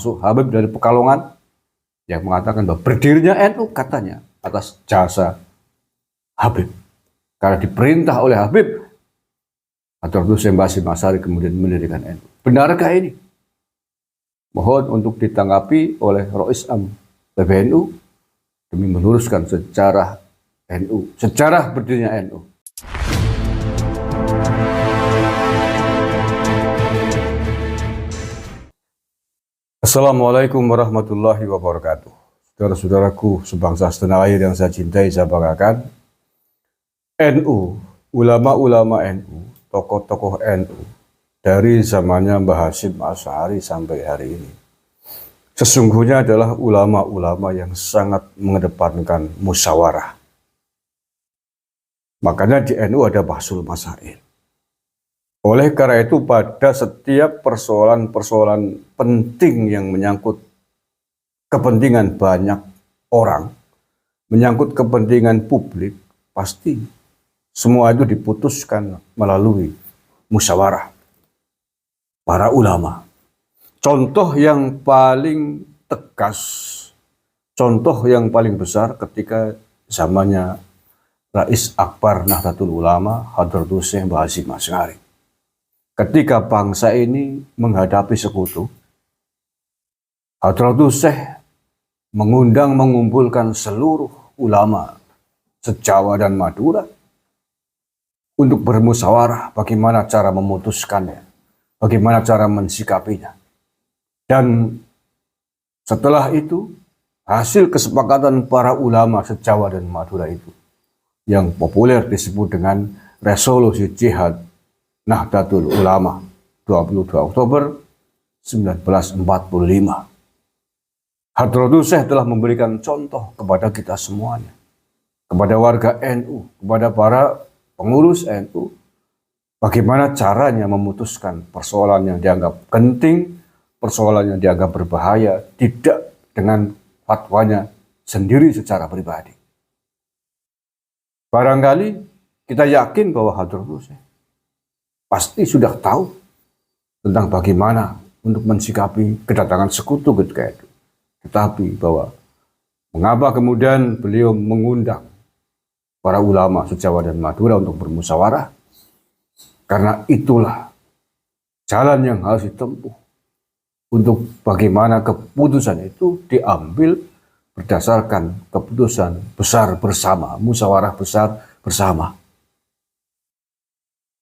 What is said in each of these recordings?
termasuk Habib dari Pekalongan yang mengatakan bahwa berdirinya NU katanya atas jasa Habib. Karena diperintah oleh Habib, Hadratus Syekh Hasyim Asy'ari kemudian mendirikan NU. Benarkah ini? Mohon untuk ditanggapi oleh Rois Am PBNU demi meluruskan sejarah NU, sejarah berdirinya NU. Assalamualaikum warahmatullahi wabarakatuh. Saudara-saudaraku sebangsa setanah air yang saya cintai, saya banggakan, NU, ulama-ulama NU, tokoh-tokoh NU, dari zamannya Mbah Hasyim Asy'ari sampai hari ini, sesungguhnya adalah ulama-ulama yang sangat mengedepankan musyawarah. Makanya di NU ada Bahsul Masail. Oleh karena itu pada setiap persoalan-persoalan penting yang menyangkut kepentingan banyak orang, menyangkut kepentingan publik, pasti semua itu diputuskan melalui musyawarah para ulama. Contoh yang paling tegas, contoh yang paling besar ketika zamannya Rais Akbar Nahdlatul Ulama Hadratus Syekh Hasyim Asy'ari. Ketika bangsa ini menghadapi sekutu, Hadratus Syekh mengumpulkan seluruh ulama se-Jawa dan Madura untuk bermusyawarah bagaimana cara memutuskannya, bagaimana cara mensikapinya. Dan setelah itu, hasil kesepakatan para ulama se-Jawa dan Madura itu, yang populer disebut dengan Resolusi Jihad Nahdlatul Ulama 22 Oktober 1945. Hadratus Syekh telah memberikan contoh kepada kita semuanya, kepada warga NU, kepada para pengurus NU, bagaimana caranya memutuskan persoalan yang dianggap penting, persoalan yang dianggap berbahaya, tidak dengan fatwanya sendiri secara pribadi. Barangkali kita yakin bahwa Hadratus Syekh pasti sudah tahu tentang bagaimana untuk mensikapi kedatangan sekutu ketika itu. Tetapi bahwa mengapa kemudian beliau mengundang para ulama se-Jawa dan Madura untuk bermusyawarah? Karena itulah jalan yang harus ditempuh untuk bagaimana keputusan itu diambil berdasarkan keputusan besar bersama, musyawarah besar bersama.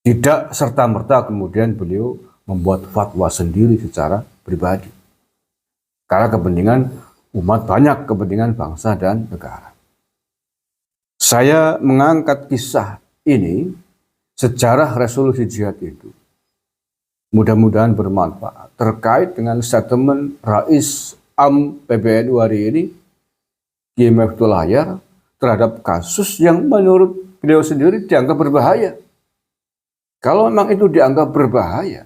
Tidak serta-merta kemudian beliau membuat fatwa sendiri secara pribadi. Karena kepentingan umat banyak, kepentingan bangsa dan negara. Saya mengangkat kisah ini, sejarah resolusi jihad itu, mudah-mudahan bermanfaat terkait dengan statement Rais Am PBNU hari ini, Kiai Miftul Hayar, terhadap kasus yang menurut beliau sendiri dianggap berbahaya. Kalau memang itu dianggap berbahaya,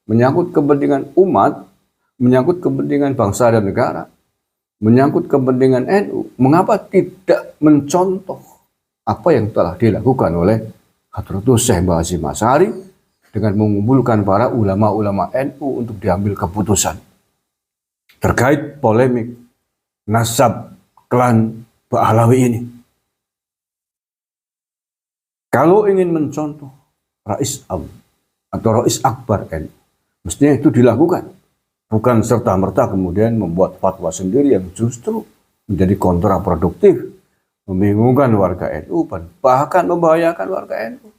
menyangkut kepentingan umat, menyangkut kepentingan bangsa dan negara, menyangkut kepentingan NU, mengapa tidak mencontoh apa yang telah dilakukan oleh Hadratus Syekh Hasyim Asy'ari dengan mengumpulkan para ulama-ulama NU untuk diambil keputusan terkait polemik nasab klan Ba'alawi ini. Kalau ingin mencontoh Rais Am atau Rais Akbar NU, mestinya itu dilakukan. Bukan serta-merta kemudian membuat fatwa sendiri yang justru menjadi kontraproduktif, membingungkan warga NU, bahkan membahayakan warga NU.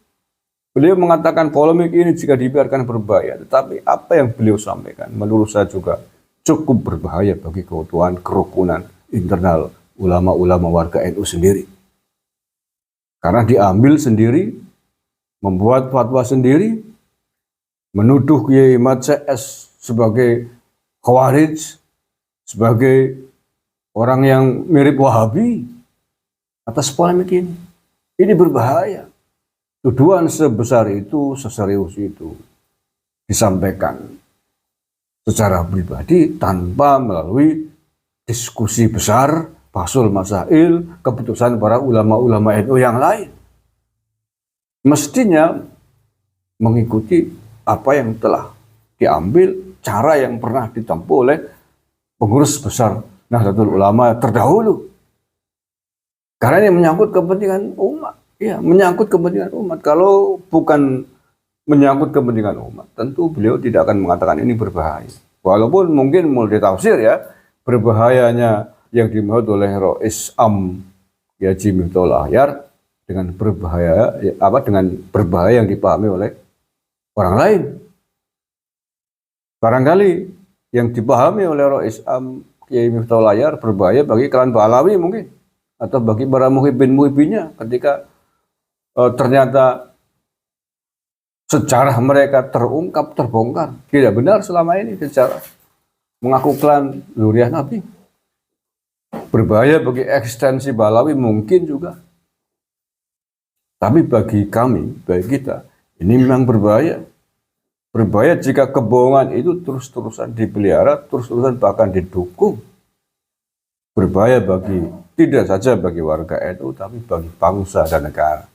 Beliau mengatakan polemik ini jika dibiarkan berbahaya, tetapi apa yang beliau sampaikan menurut saya juga cukup berbahaya bagi keutuhan kerukunan internal ulama-ulama warga NU sendiri. Karena diambil sendiri, membuat fatwa sendiri, menuduh Kiai Mat CS sebagai Khawarij, sebagai orang yang mirip Wahabi atas polemik ini. Ini berbahaya. Tuduhan sebesar itu, seserius itu disampaikan secara pribadi tanpa melalui diskusi besar, Bahsul Masail, keputusan para ulama-ulama NU yang lain. Mestinya mengikuti apa yang telah diambil, cara yang pernah ditempuh oleh pengurus besar Nahdlatul Ulama terdahulu. Karena ini menyangkut kepentingan umat. Ya, menyangkut kepentingan umat. Kalau bukan menyangkut kepentingan umat, tentu beliau tidak akan mengatakan ini berbahaya. Walaupun mungkin multi tafsir ya, berbahayanya yang dimaksud oleh Rois Am Yaji Miftahul Ahyar dengan berbahaya dengan berbahaya yang dipahami oleh orang lain. Barangkali yang dipahami oleh Rois Am Kiai Miftahul Ahyar berbahaya bagi klan Pahlawi mungkin, atau bagi para muhibbin-muhibbinnya ketika ternyata sejarah mereka terungkap, terbongkar. Tidak benar selama ini sejarah mengaku klan Zuriyah Nabi. Berbahaya bagi eksistensi Pahlawi mungkin juga. Tapi bagi kami, bagi kita, ini memang berbahaya. Berbahaya jika kebohongan itu terus-terusan dipelihara, terus-terusan bahkan didukung. Berbahaya tidak saja bagi warga NU, tapi bagi bangsa dan negara.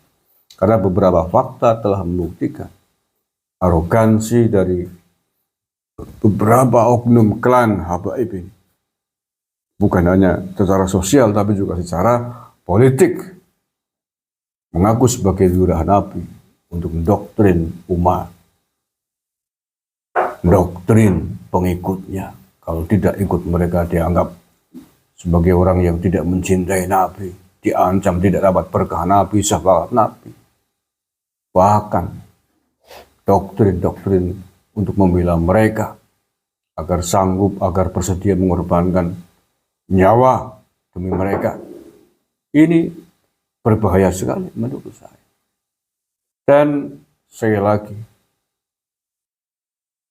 Karena beberapa fakta telah membuktikan arogansi dari beberapa oknum klan Habaib ini. Bukan hanya secara sosial, tapi juga secara politik. Mengaku sebagai Zuriyah Nabi untuk mendoktrin umat. Mendoktrin pengikutnya. Kalau tidak ikut mereka dianggap sebagai orang yang tidak mencintai Nabi. Diancam tidak dapat berkah Nabi, syafaat Nabi. Bahkan doktrin-doktrin untuk membela mereka agar sanggup, agar bersedia mengorbankan nyawa demi mereka. Ini berbahaya sekali menurut saya. Dan sekali lagi,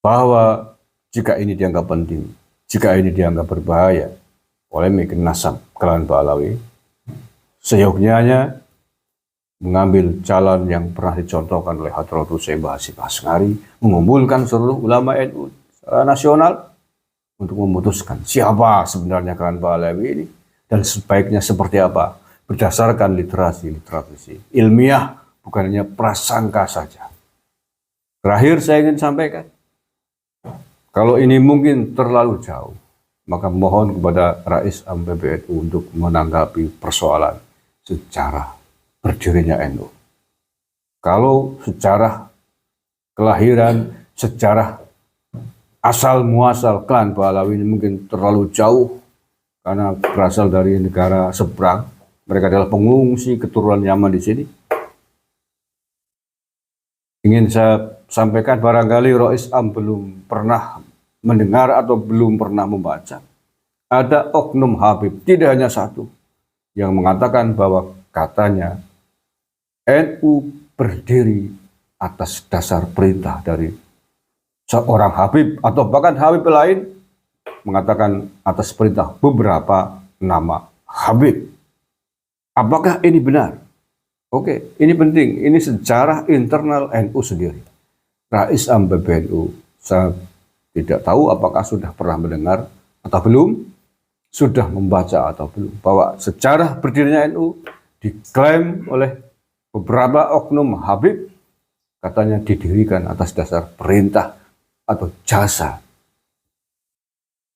bahwa jika ini dianggap penting, jika ini dianggap berbahaya oleh nasab klan Pahlawi, seyogyanya mengambil jalan yang pernah dicontohkan oleh Hadratul Syekh Hasyim Asy'ari, mengumpulkan seluruh ulama NU secara nasional untuk memutuskan siapa sebenarnya klan Pahlawi ini dan sebaiknya seperti apa berdasarkan literasi ilmiah, bukan hanya prasangka saja. Terakhir saya ingin sampaikan, kalau ini mungkin terlalu jauh, maka mohon kepada Rais Am PBNU untuk menanggapi persoalan sejarah berdirinya NU. Kalau sejarah kelahiran, sejarah asal muasal klan Pahlawi ini mungkin terlalu jauh karena berasal dari negara seberang, mereka adalah pengungsi keturunan Yaman di sini. Ingin saya sampaikan, barangkali Rois Am belum pernah mendengar atau belum pernah membaca. Ada oknum Habib, tidak hanya satu, yang mengatakan bahwa katanya NU berdiri atas dasar perintah dari seorang Habib, atau bahkan Habib lain mengatakan atas perintah beberapa nama Habib. Apakah ini benar? Oke, ini penting. Ini sejarah internal NU sendiri. Rais Am PBNU, saya tidak tahu apakah sudah pernah mendengar atau belum, sudah membaca atau belum, bahwa sejarah berdirinya NU diklaim oleh beberapa oknum Habib, katanya didirikan atas dasar perintah atau jasa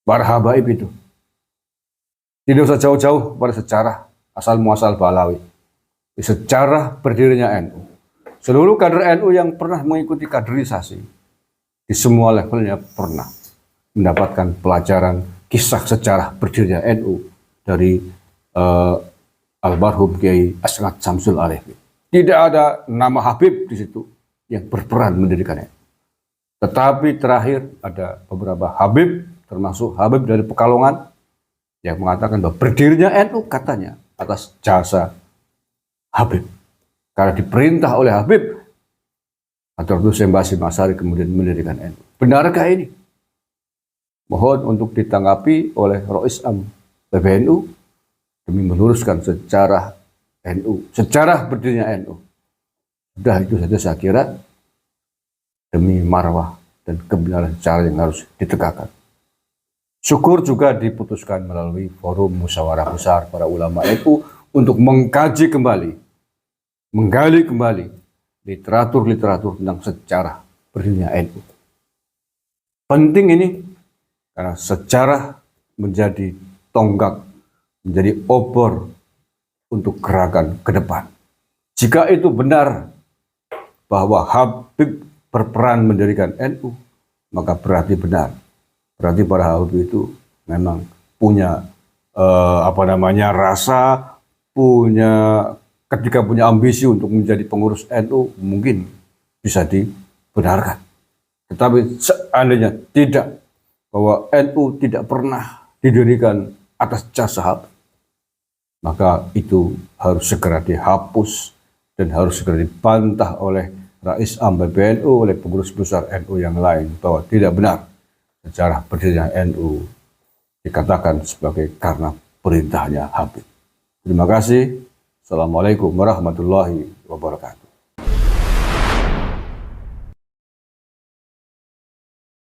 para Habaib itu. Tidak usah jauh-jauh pada sejarah asal muasal Pahlawi. Sejarah berdirinya NU. Seluruh kader NU yang pernah mengikuti kaderisasi di semua levelnya pernah mendapatkan pelajaran kisah sejarah berdirinya NU dari almarhum Kiai As'ad Syamsul Alefi. Tidak ada nama Habib di situ yang berperan mendirikan NU. Tetapi terakhir ada beberapa Habib, termasuk Habib dari Pekalongan, yang mengatakan bahwa berdirinya NU katanya atas jasa Habib. Karena diperintah oleh Habib, Hadratul Syekh Hasyim Asy'ari kemudian mendirikan NU. Benarkah ini? Mohon untuk ditanggapi oleh Rois Am PBNU demi meluruskan sejarah NU, sejarah berdirinya NU. Sudah itu saja saya kira, demi marwah dan kebenaran sejarah yang harus ditegakkan. Syukur juga diputuskan melalui forum musyawarah besar para ulama NU untuk mengkaji kembali, menggali kembali literatur-literatur tentang sejarah berdirinya NU. Penting ini karena sejarah menjadi tonggak, menjadi obor untuk gerakan ke depan. Jika itu benar bahwa Habib berperan mendirikan NU, maka berarti benar. Berarti para Habib itu memang punya rasa, ketika punya ambisi untuk menjadi pengurus NU, mungkin bisa dibenarkan. Tetapi seandainya tidak, bahwa NU tidak pernah didirikan atas jasa Habib, maka itu harus segera dihapus dan harus segera dibantah oleh Rais Am PBNU, oleh pengurus besar NU yang lain, bahwa tidak benar sejarah berdirinya NU dikatakan sebagai karena perintahnya Habib. Terima kasih. Assalamualaikum warahmatullahi wabarakatuh.